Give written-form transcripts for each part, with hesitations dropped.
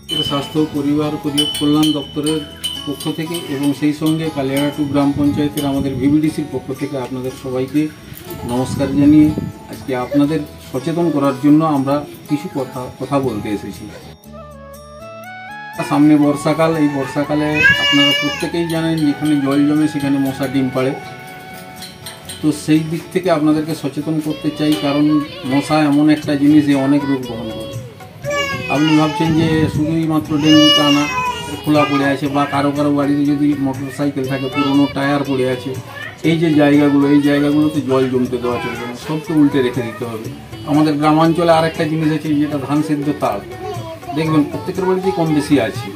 স্বাস্থ্য পরিবার কল্যাণ দপ্তরের পক্ষ থেকে এবং সেই সঙ্গে কালিয়াড়া গ্রাম পঞ্চায়েতের আমাদের ভিভিডিসির পক্ষ থেকে আপনাদের সবাইকে নমস্কার জানিয়ে আজকে আপনাদের সচেতন করার জন্য আমরা কিছু কথা বলতে এসেছি। সামনে বর্ষাকাল, এই বর্ষাকালে আপনারা প্রত্যেকেই জানেন যেখানে জল জমে সেখানে মশা ডিম পাড়ে। তো সেই দিক থেকে আপনাদেরকে সচেতন করতে চাই, কারণ মশা এমন একটা জিনিস যে অনেক রোগ বহন করে। আপনি ভাবছেন যে শুধুই মাত্র ডেঙ্গু, তা না, খোলা পড়ে আছে বা কারো বাড়িতে যদি মোটর সাইকেল থাকে পুরনো টায়ার পড়ে আছে, এই যে জায়গাগুলো, এই জায়গাগুলোতে জল জমতে দেওয়া চলবে না, সবকে উল্টে রেখে দিতে হবে। আমাদের গ্রামাঞ্চলে আরেকটা জিনিস আছে যেটা ধান সেদ্ধ তাল, দেখবেন প্রত্যেকের বাড়িতেই কম বেশি আছে,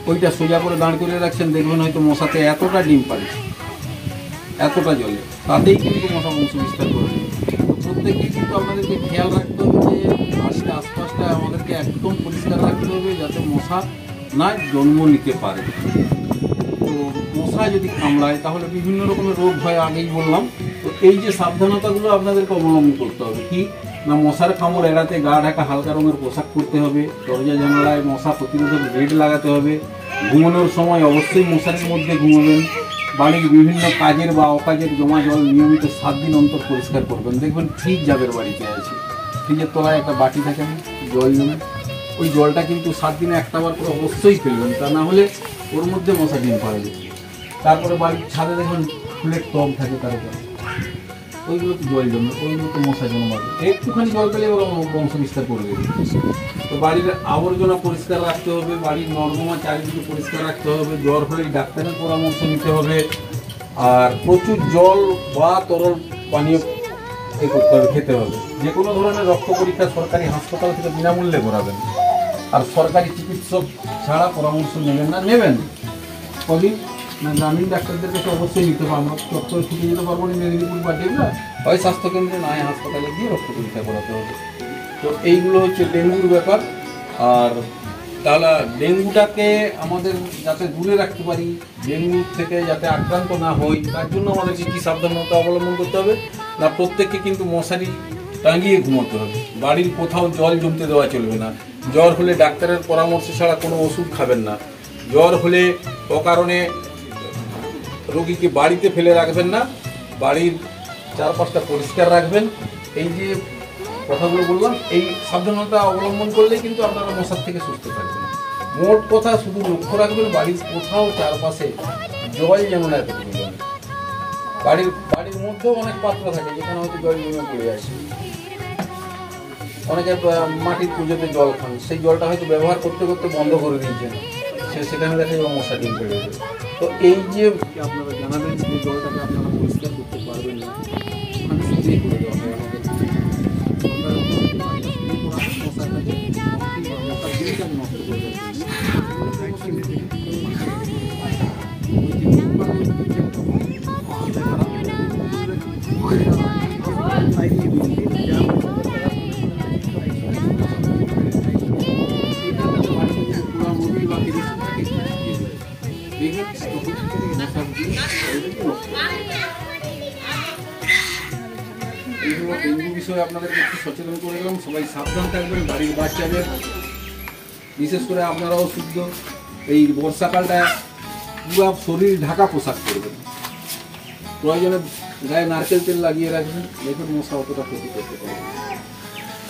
ওইটা সোজা করে দাঁড় করে রাখছেন, দেখবেন হয়তো মশাতে এতটা ডিম পারে এতটা জলে, তাতেই কিন্তু মশা বংশ বিস্তার করে দেবে। তো প্রত্যেকেই কিন্তু আপনাদেরকে খেয়াল রাখতে হবে যে আশপাশটা আমাদেরকে একদম পরিষ্কার রাখতে হবে যাতে মশা না জন্ম নিতে পারে। তো মশা যদি কামড়ায় তাহলে বিভিন্ন রকমের রোগ হয়, আগেই বললাম। তো এই যে সাবধানতাগুলো আপনাদেরকে অবলম্বন করতে হবে, কি না, মশার কামড় এড়াতে গা ঢাকা হালকা রঙের পোশাক পরতে হবে, দরজা জানালায় মশা প্রতিরোধক নেট লাগাতে হবে, ঘুমানোর সময় অবশ্যই মশারির মধ্যে ঘুমাবেন, বাড়ির বিভিন্ন কাজের বা অকাজের জমা জল নিয়মিত 7 দিন অন্তর পরিষ্কার করবেন। দেখবেন ফ্রিজ যাদের বাড়িতে আছে, ফ্রিজের তলায় একটা বাটি থাকে না, জল জমে, ওই জলটা কিন্তু 7 দিনে একটাবার করে অবশ্যই ফেলবেন, তা না হলে ওর মধ্যে মশা ডিম পাড়বে। তারপরে বাড়ির ছাদে দেখবেন ফুলের টব থাকে, তারপরে ওইগুলোতে জল জমে, ওইগুলোতে মশা জন্মাবে, একটুখানি জল পেলে ওরা বংশ বিস্তার করবে। তো বাড়ির আবর্জনা পরিষ্কার রাখতে হবে, বাড়ির নর্দমা চারিদিকে পরিষ্কার রাখতে হবে, জ্বর হলেই ডাক্তারের পরামর্শ নিতে হবে, আর প্রচুর জল বা তরল পানীয় করতে হবে, খেতে হবে। যে কোনো ধরনের রক্ত পরীক্ষা সরকারি হাসপাতাল থেকে বিনামূল্যে করাবেন, আর সরকারি চিকিৎসক ছাড়া পরামর্শ নেবেন না, নেবেন কদিন না গ্রামীণ ডাক্তারদের কাছে অবশ্যই নিতে হবে। আমরা ডক্টর ছুটে যেতে পারবো না মেদিনীপুর বা ডেবরা, হয় স্বাস্থ্যকেন্দ্রে নয় হাসপাতালে গিয়ে রক্ত পরীক্ষা করাতে হবে। তো এইগুলো হচ্ছে ডেঙ্গুর ব্যাপার। আর তাহলে ডেঙ্গুটাকে আমাদের যাতে দূরে রাখতে পারি, ডেঙ্গু থেকে যাতে আক্রান্ত না হই, তার জন্য আমাদেরকে কী সাবধানতা অবলম্বন করতে হবে না, প্রত্যেককে কিন্তু মশারি টাঙিয়ে ঘুমোতে হবে, বাড়ির কোথাও জল জমতে দেওয়া চলবে না, জ্বর হলে ডাক্তারের পরামর্শ ছাড়া কোনো ওষুধ খাবেন না, জ্বর হলে অকারণে রোগীকে বাড়িতে ফেলে রাখবেন না, বাড়ির চারপাশটা পরিষ্কার রাখবেন। এই যে কথাগুলো বললাম, এই সাবধানতা অবলম্বন করলেই কিন্তু আপনারা মশার থেকে সুস্থ থাকবেন। মোট কথা শুধু লক্ষ্য রাখবেন বাড়ির কোথাও চারপাশে জল যেন না জমে। বাড়ির মধ্যেও অনেক পাত্র থাকে যেখানে হয়তো জল জমে পড়ে আছে, অনেকে মাটির পুজোতে জল খান, সেই জলটা হয়তো ব্যবহার করতে করতে বন্ধ করে দিয়েছেন, সেখানে দেখা যাবে মশা ডিম পেড়ে যাবে। তো এই যে আপনারা জানাবেন যে জলটাকে আপনারা পরিষ্কার করতে পারবেন না, ওখানে স্প্রে করে দেওয়া হয় আমাদের। ডেঙ্গু বিষয়ে আপনাদেরকে একটু সচেতন করে দিলাম। সবাই সাবধান থাকবেন, বাড়ির বাচ্চাদের বিশেষ করে আপনারাও শুদ্ধ এই বর্ষাকালটা পুরো শরীর ঢাকা পোশাক করবেন, প্রয়োজনে গায়ে নারকেল তেল লাগিয়ে রাখবেন, দেখুন মশা অতটা ক্ষতি করতে পারবে।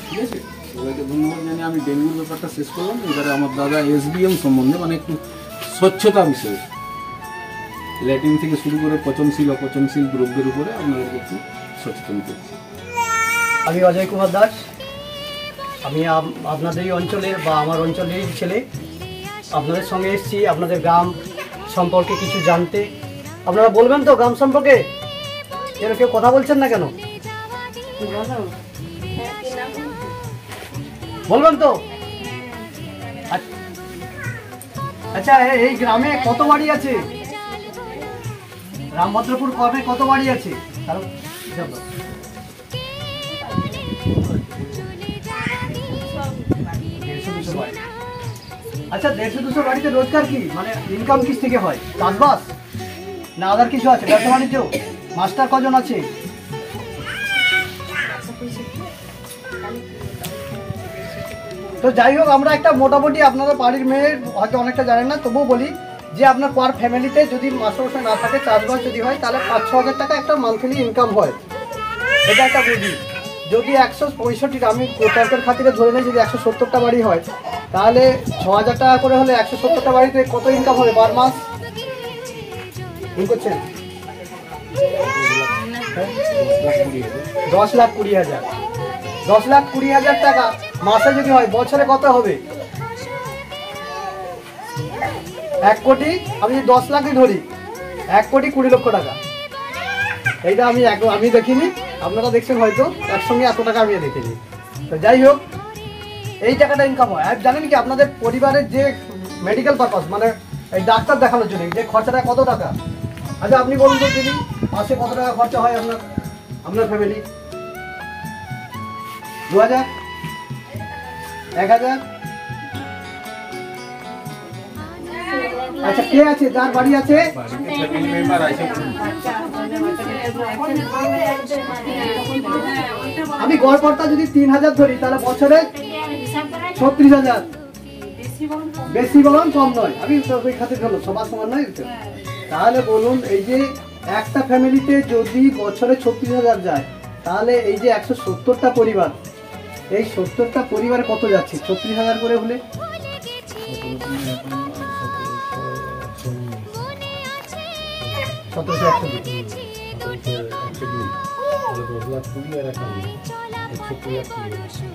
ঠিক আছে, সবাইকে ধন্যবাদ জানিয়ে আমি ডেঙ্গুর ব্যাপারটা শেষ করলাম। এবারে আমার দাদা SBM সম্বন্ধে, মানে একটু স্বচ্ছতা বিষয়ে, ল্যাট্রিন থেকে শুরু করে পচনশীল অপচনশীল দ্রব্যের উপরে আপনাদেরকে একটু সচেতন করছি। আমি অজয় কুমার দাস, আমি আপনাদের অঞ্চলের বা আমার অঞ্চলের ছেলে। আপনাদের সঙ্গে এসেছি আপনাদের গ্রাম সম্পর্কে কিছু জানতে। আপনারা বলবেন তো গ্রাম সম্পর্কে? কেন কেউ কথা বলছেন না কেন? বলবেন তো? আচ্ছা, এই গ্রামে কত বাড়ি আছে? রামভদ্রপুর গ্রামে কত বাড়ি আছে? আচ্ছা, 150-200 বাড়িতে রোজগার কি, মানে ইনকাম কিস থেকে হয়? চাষবাস না আদার কিছু আছে? ব্যবসা বাণিজ্য? মাস্টার কজন আছে? তো যাই হোক, আমরা একটা মোটামুটি আপনারা বাড়ির মেয়ের হয়তো অনেকটা জানেন না, তবুও বলি যে আপনার পার ফ্যামিলিতে যদি মাস্টারমশাই না থাকে, চাষবাস যদি হয়, তাহলে 5-6 হাজার টাকা একটা মান্থলি ইনকাম হয়। এটা একটা বুঝি। যদি 165, আমি তর্কের খাতিরে ধরে নিই, যদি 170টা বাড়ি হয়, তাহলে 6,000 টাকা করে হলে 170টা বাড়িতে কত ইনকাম হবে পার মাস? করছেন 10,20,000। 10,20,000 টাকা মাসে যদি হয়, বছরে কত হবে? 1 কোটি। আমি 10 লাখই ধরি, 1,20,00,000 টাকা। এইটা আমি দেখিনি, আপনারা দেখছেন হয়তো, একসঙ্গে এত টাকা আমি দেখিনি। তো যাই হোক, এই টাকাটা ইনকাম হয়। আর জানেন কি, আপনাদের পরিবারের যে মেডিকেল পারপাস, মানে এই ডাক্তার দেখানোর জন্য যে খরচাটা কত টাকা? আচ্ছা আপনি বলুন তো দিদি, মাসে কত টাকা খরচা হয় আপনার ফ্যামিলি? 2,000, 1,000? আচ্ছা, কে আছে যার বাড়ি আছে? আমি গড়পড়তা যদি 3,000 ধরি, তাহলে বছরে 36,000। বেশি বলুন, কম নয়। আমি ওই খাতে গেল, সবার সমান নয়। তাহলে বলুন, এই যে একটা ফ্যামিলিতে যদি বছরে 36,000 যায়, তাহলে এই যে 170টা পরিবার, এই 70টা পরিবারে কত যাচ্ছে 36,000 করে হলে?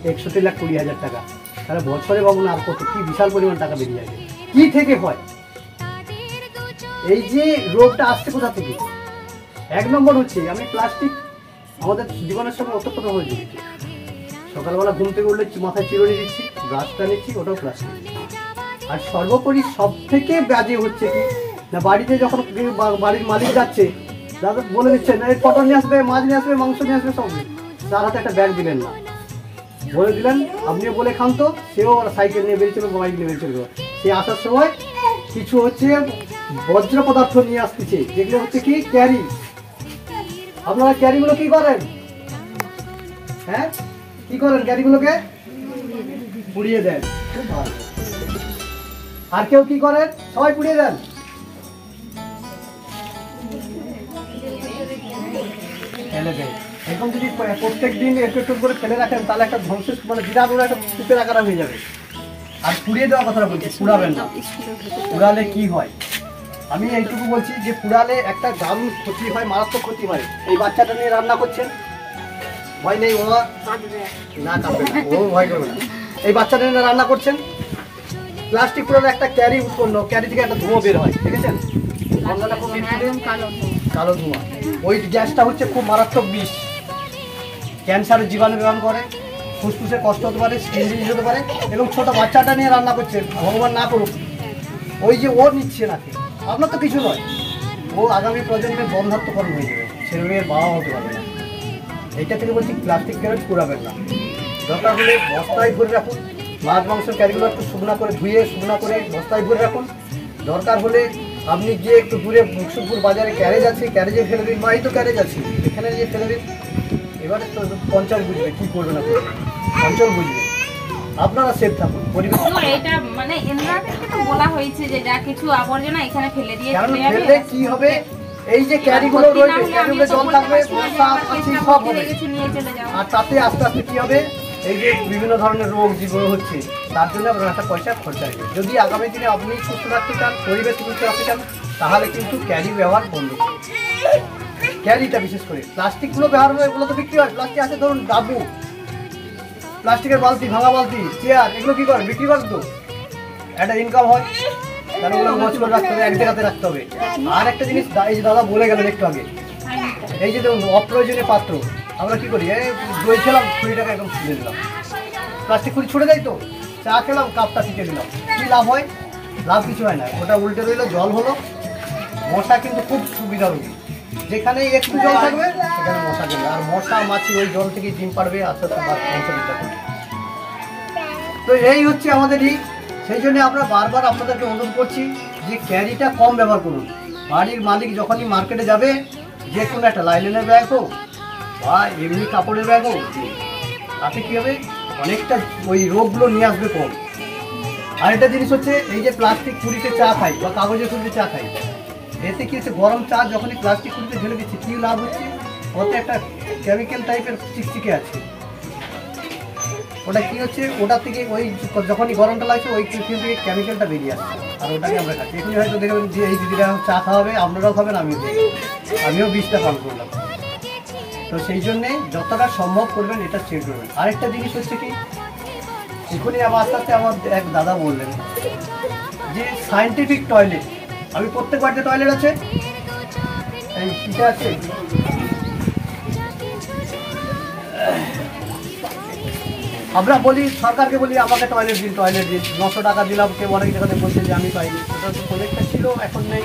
61,20,000 টাকা। তাহলে বছরে ভাবুন আর কত, কি বিশাল পরিমাণ টাকা বেরিয়ে যাবে। কি থেকে হয়? এই যে রোগটা আসছে কোথা থেকে? 1 নম্বর হচ্ছে, আমি প্লাস্টিক আমাদের জীবনের সঙ্গে ওতপ্রোতভাবে জড়িত। সকালবেলা ঘুম থেকে উঠলে মাথায় চিরুনি দিচ্ছি, ব্রাশটা নিচ্ছি, ওটাও প্লাস্টিক। আর সর্বোপরি সব থেকে বাজে হচ্ছে কি না, বাড়িতে যখন বাড়ির মালিক যাচ্ছে, দাদা বলে দিচ্ছেন এই পটল নিয়ে আসবে, মাছ নিয়ে আসবে, মাংস নিয়ে আসবে, সব তার হাতে একটা ব্যাগ দিলেন না, বলে দিলেন আপনিও বলে খান। তো সেও সাইকেল নিয়ে বেরিয়েছিল, বাইক নিয়ে বেরিয়েছিল। সে আসার সময় কিছু হচ্ছে বজ্র পদার্থ নিয়ে আসতেছে, যেগুলো হচ্ছে কি ক্যারি। আপনারা ক্যারিগুলো কি করেন? হ্যাঁ, কি করেন? ক্যারিগুলোকে পুড়িয়ে দেন। খুব ভালো। আর কেউ কি করেন? সবাই পুড়িয়ে দেন। ফেলে দেয়। এখন যদি প্রত্যেক দিন একটু একটু করে ফেলে রাখেন, তাহলে একটা ধ্বংস, মানে বিরাট বড় একটা স্তূপের আকার হয়ে যাবে। আর পুড়িয়ে দেওয়ার কথাটা বলছি, পুড়াবেন না। পুড়ালে কি হয়? আমি এইটুকু বলছি যে পুড়ালে একটা দারুণ ক্ষতি হয়, মারাত্মক ক্ষতি হয়। এই বাচ্চাটা নিয়ে রান্না করছেন, ভয় নেই, ও না কাঁপবে না, ও ভয় করবে না। এই বাচ্চাটা নিয়ে রান্না করছেন, প্লাস্টিক পুরালে একটা ক্যারি উৎপন্ন, ক্যারি থেকে একটা ধোঁয়া বের হয়, দেখেছেন? কালো ধোঁয়া। ওই গ্যাসটা হচ্ছে খুব মারাত্মক বিষ। ক্যান্সারের জীবাণু ব্যবহার করে, ফুসফুসে কষ্ট হতে পারে, স্কিন ডিজিজ হতে পারে। এবং ছোট বাচ্চাটা নিয়ে রান্না করছেন, ভগবান না করুক, ওই যে ও নিচ্ছে না, আপনার তো কিছু নয়, ও আগামী প্রজন্মের বন্ধাত্মকরণ হয়ে যাবে, ছেলে মেয়ের বাবা হতে পারবে না। এইটা থেকে বলছি প্লাস্টিক ক্যারেট পুরাবেন না। দরকার হলে বস্তায় ভরে রাখুন, মাছ মাংসের ক্যারিগুলো একটু শুকনা করে ধুয়ে শুকনা করে বস্তায় ভরে রাখুন। দরকার হলে আপনি গিয়ে একটু দূরে মুকসুদপুর বাজারে ক্যারেজ আছে, ক্যারেজে ফেলে দিন, বা এই তো ক্যারেজ আছে, এখানে গিয়ে ফেলে দিন। এবারে তো পঞ্চায়েত বুঝবে কী করবে না করবে, অঞ্চল বুঝবে। আপনারা সেফ থাকুন, পরিবেশ। এটা মানে এনভায়রনমেন্টকে তো বলা হয়েছে যে যা কিছু আবর্জনা এখানে ফেলে দিয়ে চলে যাবে। কি হবে? এই যে ক্যারিগুলো রয়েছে, ক্যারিগুলো জল থাকবে, মশা মাছি সব হবে। আর তাতে আস্তে আস্তে কি হবে, এই যে বিভিন্ন ধরনের রোগ যেগুলো হচ্ছে, তার জন্য আপনার একটা পয়সা খরচা হবে। যদি আগামী দিনে আপনি সুস্থ রাখতে চান, পরিবেশ সুস্থ রাখতে চান, তাহলে কিন্তু ক্যারি ব্যবহার বন্ধ করুন। ক্যারিটা বিশেষ করে, প্লাস্টিকগুলো ব্যবহার হয়, এগুলো তো বিক্রি হয়। প্লাস্টিক আছে ধরুন ডাবু, প্লাস্টিকের বালতি, ভাঙা বালতি, চেয়ার, এগুলো কি করেন? বিক্রি করেন। তো একটা ইনকাম হয়, তাহলে ওগুলো মজ করে রাখতে হবে, এক জায়গাতে রাখতে হবে। আর একটা জিনিস এই যে দাদা বলে গেলেন একটু আগে, এই যে অপ্রয়োজনীয় পাত্র, আমরা কি করি? এই দই খেলাম, 20 টাকা একদম ছুঁড়ে দিলাম, প্লাস্টিক খুঁড়ি ছুড়ে দেয়। তো চা খেলাম, কাপটা ছিটে দিলাম, কি লাভ হয়? লাভ কিছু হয় না, ওটা উল্টে রইলো, জল হলো। মশা কিন্তু খুব সুবিধা রোগী, যেখানে একটু জল থাকবে সেখানে মশা যাবে, আর মশা মাছি ওই জল থেকে ডিম পারবে, আস্তে আস্তে বংশবিস্তার করবে। তো এই হচ্ছে আমাদের সেই জন্য আমরা বারবার আপনাদেরকে অনুরোধ করছি যে ক্যারিটা কম ব্যবহার করুন। বাড়ির মালিক যখনই মার্কেটে যাবে, যে কোনো একটা লাইলেনের ব্যাগ হোক বা এমনি কাপড়ের ব্যাগ হোক, তাতে কী হবে? অনেকটা ওই রোগগুলো নিয়ে আসবে কম। আরেকটা জিনিস হচ্ছে এই যে প্লাস্টিক কুড়িতে চা খাই বা কাগজের কুড়িতে চা খাই, এতে কি হচ্ছে গরম চা যখনই প্লাস্টিক কুড়িতে ঢেলে দিচ্ছি কী লাভ হচ্ছে, ওতে একটা কেমিক্যাল টাইপের চিকচিকে আছে, ওটা কি হচ্ছে ওটা থেকে ওই যখনই গরমটা লাগছে ওই থেকে কেমিক্যালটা বেরিয়ে আসছে, আর ওটাকে আমরা খাচ্ছি। এখানে হয়তো দেখবেন যে এই দিদিরা চা খাওয়াবে, আপনারাও খাবেন, আমিও বিষটা পান করলাম। তো সেই জন্যে যতটা সম্ভব করবেন এটা চেক করবেন। আরেকটা জিনিস হচ্ছে কি, এখনই আমার আস্তে আস্তে আমার এক দাদা বললেন যে সায়েন্টিফিক টয়লেট, আমি প্রত্যেক বাড়িতে টয়লেট আছে, এই কীটা আছে আমরা বলি সরকারকে বলি আমাকে টয়লেট দিন 900 টাকা দিলাম, কেউ অনেক জায়গাতে বলছে যে আমি পাইনি, ওটা তো প্রজেক্টটা ছিল এখন নেই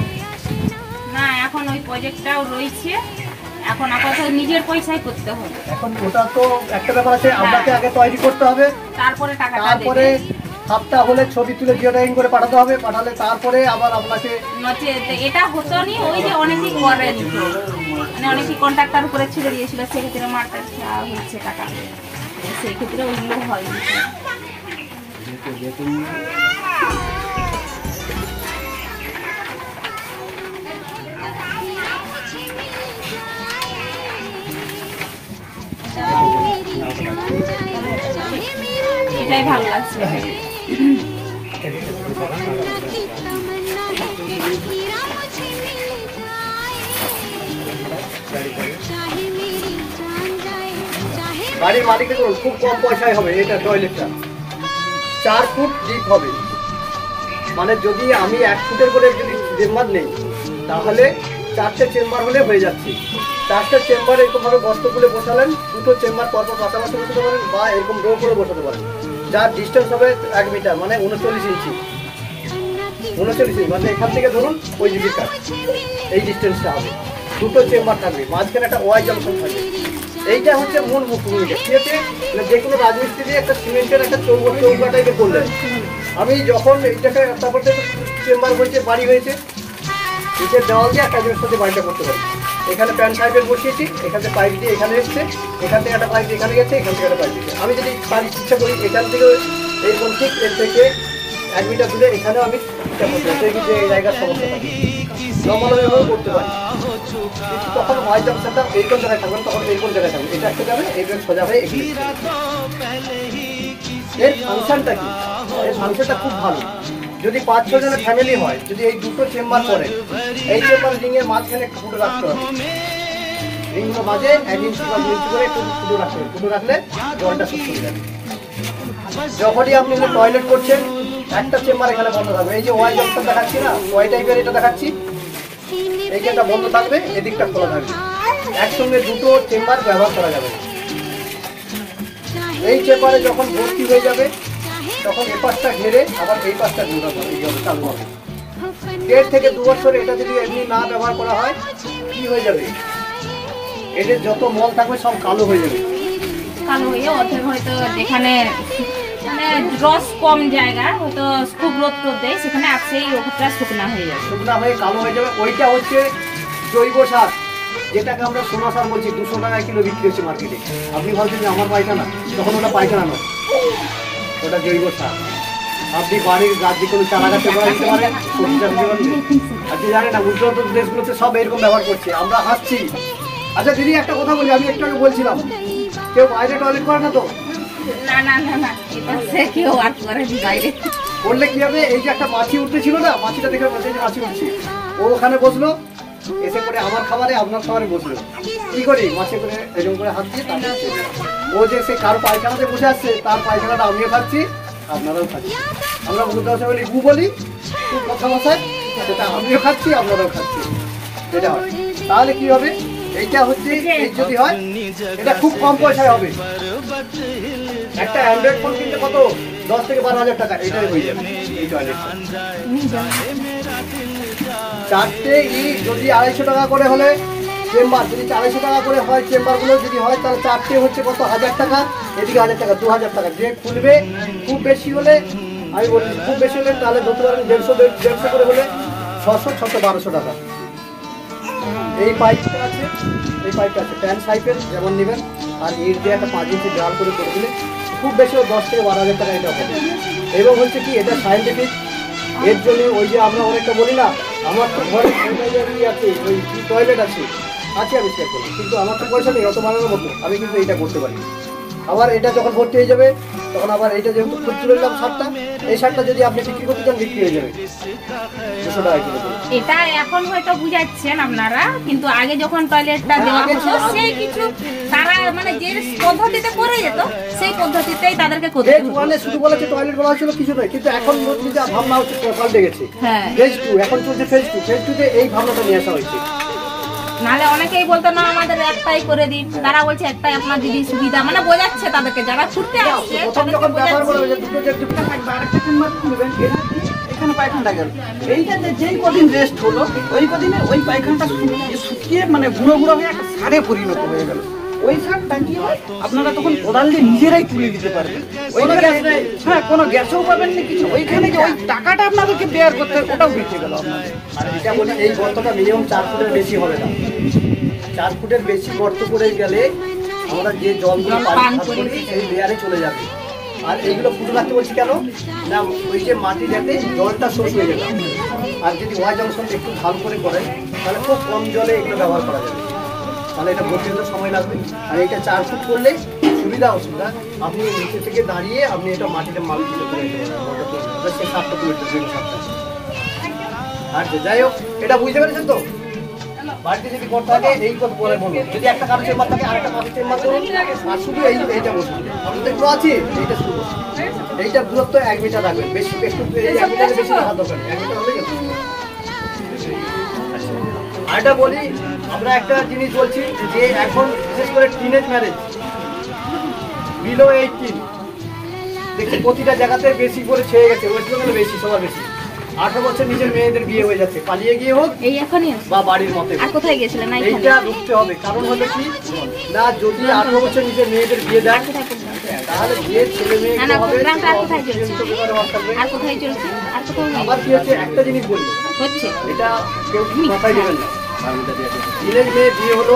না, এখন ওই প্রজেক্টটাও রয়েছে, এখন আপাতত নিজের পয়সায় করতে হবে। এখন ওটা তো একটা ব্যাপার আছে, আপনাকে আগে তৈরি করতে হবে, তারপরে টাকাটা তারপরে হাফটা হলে ছবি তুলে জিওটাইং করে পাঠাতে হবে, পাঠালে তারপরে আবার আপনাকে এটা হতো নি, ওই যে অনেকেই করেনি, মানে অনেকেই কন্ট্রাক্টর করে ছেড়ে দিয়েছিল, সেক্ষেত্রে মারটা হচ্ছে টাকা, সেই ক্ষেত্রে ওইগুলো হয়। এটাই ভালো লাগছে। বাড়ির মালিকের খুব কম পয়সায় হবে এটা টয়লেটটা, 4 ফুট ডিপ হবে, মানে যদি আমি 1 ফুটের করে যদি চেম্বার নেই তাহলে 4টে চেম্বার হলে হয়ে যাচ্ছে। 4টে চেম্বার এরকমভাবে বস্ত খুলে বসালেন, 2টো চেম্বার পরপর পাশাপাশি বসাতে পারেন বা এরকম রো করে বসাতে পারেন, যার ডিস্টেন্স হবে 1 মিটার, মানে 39 ইঞ্চি, 39 ইঞ্চি, মানে এখান থেকে ধরুন ওই দিকে কাজ, এই ডিস্টেন্সটা হবে। 2টো চেম্বার থাকবে, মাঝখানে একটা ওয়াই জাংশন থাকবে। এইটা হচ্ছে মূল ভূমিকা। ঠিক আছে, যে কোনো রাজমিস্ত্রি একটা সিমেন্টের একটা চৌকা টাইপের করলেন, আমি যখন এইটাকে তারপর চেম্বার হয়েছে, বাড়ি হয়েছে, নিচের দেওয়াল দিয়ে একটা জিনিস সাথে বাড়িটা করতে পারি। এখানে প্যান সাইডের বসিয়েছি, এখান থেকে পাইপ দিয়ে এখানে এসছে, এখান থেকে একটা পাইপ এখানে গেছে, এখান থেকে একটা পাইপ দিচ্ছে। আমি যদি বাড়ির ইচ্ছা করি এখান থেকে এইরকম ঠিক এর থেকে 1 মিটার দূরে এখানেও আমি ইচ্ছা করতে পারি, যে এই জায়গার সমস্যা থাকে লম্বালম্বিভাবে করতে পারি। তখন ওয়াই জাংশনটা এইরকম জায়গায় থাকবেন, তখন এইরকম জায়গায় থাকবে, এটা একটা যাবে এইরকম সোজা হয়ে এগিয়ে। এর ফাংশনটা কি? এর ফাংশনটা খুব ভালো। যদি 5-6 জনের ফ্যামিলি হয়, যদি এই 2টো চেম্বার করে, এই চেম্বার রিংয়ের মাঝখানে ফুটো রাখতে হবে, রিংগুলো মাঝে 1 ইঞ্চি বা 2 ইঞ্চি করে একটু ফুটো রাখতে হবে, ফুটো রাখলে জলটা শুকিয়ে হয়ে যাবে। যখনই আপনি টয়লেট করছেন একটা চেম্বার এখানে বন্ধ থাকবে, এই যে ওয়াই জাংশন দেখাচ্ছি না, ওয়াই টাইপের এটা দেখাচ্ছি, এই যে এটা বন্ধ থাকবে, এদিকটা খোলা থাকবে, একসঙ্গে 2টো চেম্বার ব্যবহার করা যাবে। এই চেম্বারে যখন ভর্তি হয়ে যাবে তখন এই পাশটা ঘেরে আবার এই পাশটা চালু হবে। 1.5 থেকে 2 বছর এটা যদি এমনি না ব্যবহার করা হয় কি হয়ে যাবে, এদের যত মল থাকবে সব কালো হয়ে যাবে, কালো হয়ে অর্ধেক হয়তো যেখানে মানে রস কম জায়গা হয়তো খুব রোদ দেয়, সেখানে সেই ওটা শুকনা হয়ে যাবে, শুকনা হয়ে কালো হয়ে যাবে। ওইটা হচ্ছে জৈব সার, যেটাকে আমরা সোনা সার বলছি। 200 টাকা কিলো বিক্রি হচ্ছে মার্কেটে। আপনি ভাবছেন যে আমার পায়খানা, তখন ওটা পায়খানা নয়, ওটা জৈব সার। আপনি বাড়ির গাছ যে কোনো চারা গাছে করা দিতে পারেন, সবজি চাষ দিতে পারেন। আপনি জানেন না উন্নত দেশগুলোতে সব এরকম ব্যবহার করছে, আমরা হাসছি। আচ্ছা দিদি একটা কথা বলি, আমি একটু আগে বলছিলাম কেউ বাইরে টয়লেট করে না তো? না না না না, এটা সে কেউ আর করে বাইরে করলে কি হবে, এই যে একটা মাছি উঠতেছিল না, মাছিটা দেখে বলছে যে মাছি উঠছে, ও ওখানে বসলো, এসে করে আমার খাবারে আপনার খাবারে বসলো, কি করি মাছে করে এরকম করে হাত দিয়ে ও যে সে কারো পায়খানাতে বসে আসছে, তার পায়খানাটা আমিও খাচ্ছি আপনারাও খাচ্ছি। আমরা বলতে বলি গু বলি, খুব কথা বসায়, সেটা আমিও খাচ্ছি আপনারাও খাচ্ছি, এটা হয়। তাহলে কি হবে, এইটা হচ্ছে এই যদি হয় এটা খুব কম পয়সায় হবে। একটা অ্যান্ড্রয়েড ফোন কিনতে কত 10 থেকে 12,000 টাকা, এটাই হয়ে যাবে এই টয়লেটটা। 4টে যদি 250 টাকা করে হলে চেম্বার, যদি 250 টাকা করে হয় চেম্বারগুলো যদি হয়, তাহলে 4টে হচ্ছে কত 1000 টাকা, এদিকে 1000 টাকা, 2000 টাকা। যে খুলবে খুব বেশি হলে, আমি বলি খুব বেশি হলে তাহলে ধরতে পারেন 150 করে হলে 600, 1200 টাকা। এই পাইপটা আছে, এই পাইপটা আছে প্যান সাইপের যেমন নেবেন, আর ইট দিয়ে একটা 5 ইঞ্চি জাল করে দিলে খুব বেশি 10 থেকে 12,000 টাকা এটা হবে। এবং হচ্ছে কি এটা সায়েন্টিফিক, এর জন্য ওই যে আমরা অনেকটা বলি না, আমার তো ঘরে আছে, ওই টয়লেট আছে আমি শেয়ার করি, কিন্তু আমার তো পয়সা নেই অত বানানোর মতো, আমি কিন্তু এইটা করতে পারি। আবার এটা যখন ভর্তি হয়ে যাবে তখন আবার এইটা যেহেতু খুচরো নিলাম শার্টটা, এই শার্টটা যদি আপনি বিক্রি করতে চান বিক্রি হয়ে যাবে 200 টাকা কিলো। এটা এখন হয়তো বুঝাচ্ছেন আপনারা, কিন্তু আগে যখন টয়লেটটা দেওয়া হতো সেই কিছু তারা মানে যে পদ্ধতিতে করে যেত সেই পদ্ধতিতেই তাদেরকে করতে হতো। মানে শুধু বলেছে টয়লেট বলা হচ্ছিল কিছু নয়, কিন্তু এখন যা ভাবনা হচ্ছে পাল্টে গেছে। হ্যাঁ, ফেজ 2 এখন চলছে, ফেজ 2 এই ভাবনাটা নিয়ে আসা হয়েছে। নাহলে অনেকেই বলতো না আমাদের একটাই করে দিন, তারা বলছে একটাই আপনার দিদি সুবিধা, মানে বোঝাচ্ছে তাদেরকে যারা ছুটতে আসছে প্রথম যখন ব্যবহার করা হয়েছে দুটো যে দুটো থাকবে আরেকটা চেম্বার খুলবেন, এখানে পায়খানাটা গেল, এইটা যে যেই কদিন রেস্ট হলো ওই কদিনে ওই পায়খানাটা শুকিয়ে মানে গুঁড়ো গুঁড়ো হয়ে একটা সারে পরিণত হয়ে গেল। ওই সারটা কি হয় আপনারা তখন কোদাল দিয়ে নিজেরাই তুলে দিতে পারবেন, হ্যাঁ কোনো গ্যাসও পাবেন না কিছু, ওইখানে যে ওই টাকাটা আপনাদেরকে বেয়ার করতে হবে ওটাও বেঁচে গেল আপনাদের। আর এটা বলি এই গর্তটা মিনিমাম 4 ফুটের বেশি হবে না, 4 ফুটের বেশি গর্ত করে গেলে আমরা যে জলগুলো পান করি সেই লেয়ারে চলে যাবে। আর এইগুলো ফুটো রাখতে বলছি কেন না, ওই যে মাটি যাতে জলটা শোষ হয়ে যাবে। আর যদি ওয়াই জংশন একটু ভালো করে করেন তাহলে খুব কম জলে এগুলো ব্যবহার করা যাবে, তাহলে এটা ভর্তি হতে সময় লাগবে। আর এটা 4 ফুট করলে সুবিধা অসুবিধা, আপনি নিচে থেকে দাঁড়িয়ে আপনি এটা মাটিতে মাল দিতে পারেন, সে 7টা তুলে দেবেন 7টা। আর যাই হোক এটা বুঝতে পেরেছেন তো, বাড়িতে যদি করতে থাকে এই কথা বলে বলুন, যদি একটা কারো চেম্বার থাকে আরেকটা কারো চেম্বার করুন, আর শুধু এইটা বসুন, আমাদের একটু আছে এইটা শুরু, এইটার দূরত্ব 1 মিটার রাখবেন, বেশি একটু 1 মিটারের বেশি রাখা দরকার নেই, 1 মিটার হলে গেল। আর এটা বলি আমরা একটা জিনিস বলছি যে এখন বিশেষ করে টিনেজ ম্যারেজ বিলো 18 দেখছি প্রতিটা জায়গাতে বেশি করে ছেয়ে গেছে, ওয়েস্ট বেঙ্গলে বেশি, সবার বেশি 18 বছর নিজের মেয়েদের বিয়ে হয়ে যাচ্ছে, পালিয়ে গিয়ে হোক এই এখনই বা বাড়ির মতে। আর কোথায় গেছিলেন? না এইটা রুখতে হবে, কারণ হলো কি না যদি 18 বছর নিজের মেয়েদের বিয়ে দেয় তাহলে বিয়ের ছেলে মেয়ে না প্রোগ্রামটা আর কোথায় চলছে? আর কোথায় চলছে? আর কোথাও নেই। আবার কি হচ্ছে একটা জিনিস বলি হচ্ছে এটা কেউ মাথায় দেবেন না, ছেলের মেয়ে বিয়ে হলো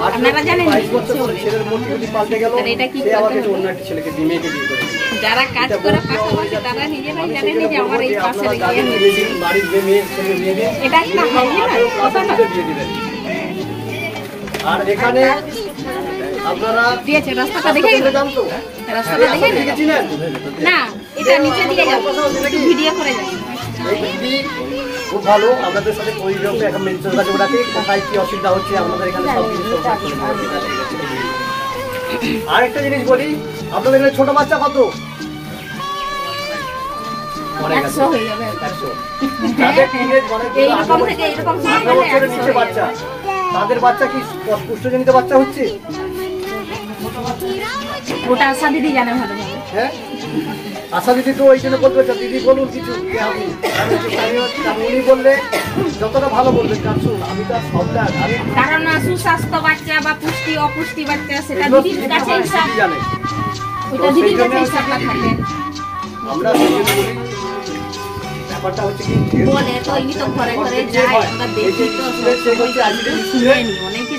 আপনারা জানেন 22 বছর পরে ছেলের মোটিভিটি পাল্টে গেল, এটা কি সে আবার অন্য একটা ছেলেকে মেয়েকে বিয়ে করে। যারা কাজ করে পাশাপাশি তারা নিজেরাই জানেন যে আমার এই পাশে রেখে বাড়ির যে মেয়ে ছেলে মেয়ে এটা একটা বিয়ে দিবেন। আর এখানে আপনারা দিয়েছে রাস্তাটা দেখে যান তো, রাস্তাটা দেখে দেখেছিলেন না, এটা নিচে দিয়ে যাবো, ভিডিও করে যাবো। এই দিদি খুব ভালো, আমাদের সাথে পরিযোগে এখন মেডিকেল কাছে ওটাকে কোথায় কি অসুবিধা হচ্ছে আমাদের এখানে সব কিছু। আর একটা জিনিস বলি আপনাদের এখানে ছোট বাচ্চা কত? 100 হয়ে যাবে। 100 তাদের টিনেজ মানে এইরকম থেকে এরকম 18 বছরের নিচে বাচ্চা, তাদের বাচ্চা কি পুষ্টজনিত বাচ্চা হচ্ছে? ওটা আশা দিদি জানে ভালো ভাবে। হ্যাঁ আশা দিদি তো ওই জন্য বলতে পারছেন, দিদি বলুন কিছু উনি বললে যতটা ভালো বলবেন, কারণ শুনুন আমি তো আর সবটা আমি কারণ সুস্বাস্থ্য বাচ্চা বা পুষ্টি অপুষ্টি বাচ্চা সেটা দিদির কাছে হিসাব জানে, ওটা দিদির কাছে হিসাবটা থাকে। আমরা সেই জন্য বলি ব্যাপারটা হচ্ছে কি বলে তো এই তো ঘরে ঘরে যায়, আমরা দেখি তো অনেকে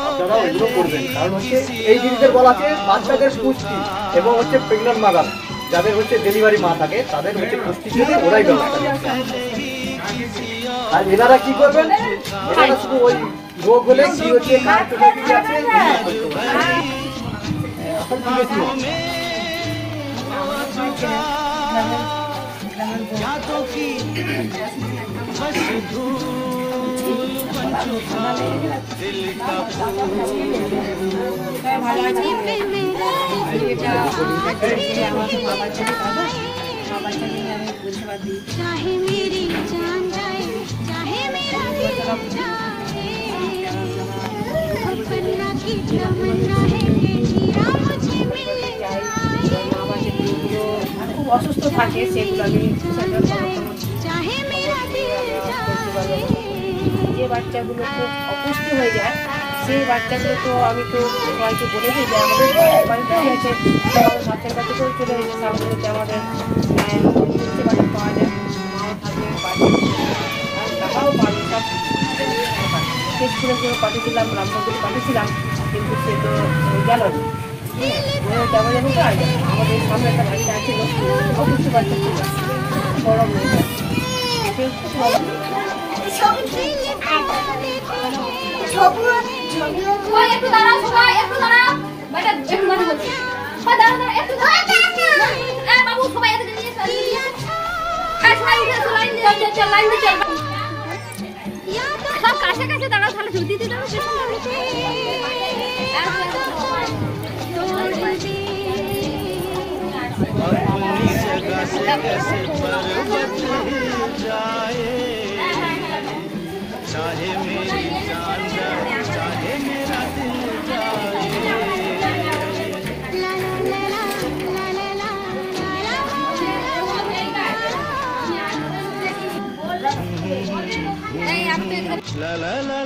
আপনারা ওইগুলো করবেন, কারণ হচ্ছে এই জিনিসের বলা আছে বাচ্চাদের পুষ্টি এবং হচ্ছে প্রেগন্যান্ট মাদার যাদের হচ্ছে ডেলিভারি মা থাকে তাদের হচ্ছে পুষ্টির জন্য ওরাই ব্যবস্থা করছে। আর এনারা কি করবেন, এনারা শুধু ওই রোগ হলে কি হচ্ছে কার কোথায় কি আছে এখন কি বেশি चाहे मेरी जान जाए चाहे मेरा दिल अपना की तमन्ना है कि जीरा मुझे मिल जाए খুব অসুস্থ থাকে সেগুলো আমি चाहे मेरा दिल जाए যে বাচ্চাগুলো খুব অপুষ্টি হয়ে যায় সেই বাচ্চাগুলো তো আমি তো সবাইকে বলে দিই যে আমাদের বাড়িতে হয়েছে আমাদের বাচ্চার কাছে করে চলে এসেছে সামনে আমাদের বাড়ি পাওয়া যায় মাও থাকে বাড়ি আর টাকাও পাবে সব স্কুলে পাঠিয়েছিলাম রামনগরে পাঠিয়েছিলাম কিন্তু সে তো গেল না যাবো যাবো তো আমাদের সামনে একটা বাচ্চা আছে অপুষ্ট বাচ্চা ছিল বড় মেয়েটা সে খুব ভালো ওই একটু দাঁড়াও সবাই একটু দাঁড়াও বেটা একটু দাঁড়াও বলছি ওই দাঁড়াও দাঁড়াও একটু দাঁড়াও এ বাবু সবাই এদিকে নিয়ে চল এই সবাই উঠে লাইন দিয়ে চল লাইন দিয়ে চল সব কাছে কাছে দাঁড়াও তাহলে যদি দিতে দাও अपनी जगह से कैसे पर्वत जाए चाहे मेरी जान जाए चाहे मेरा दिल जाए ला ला ला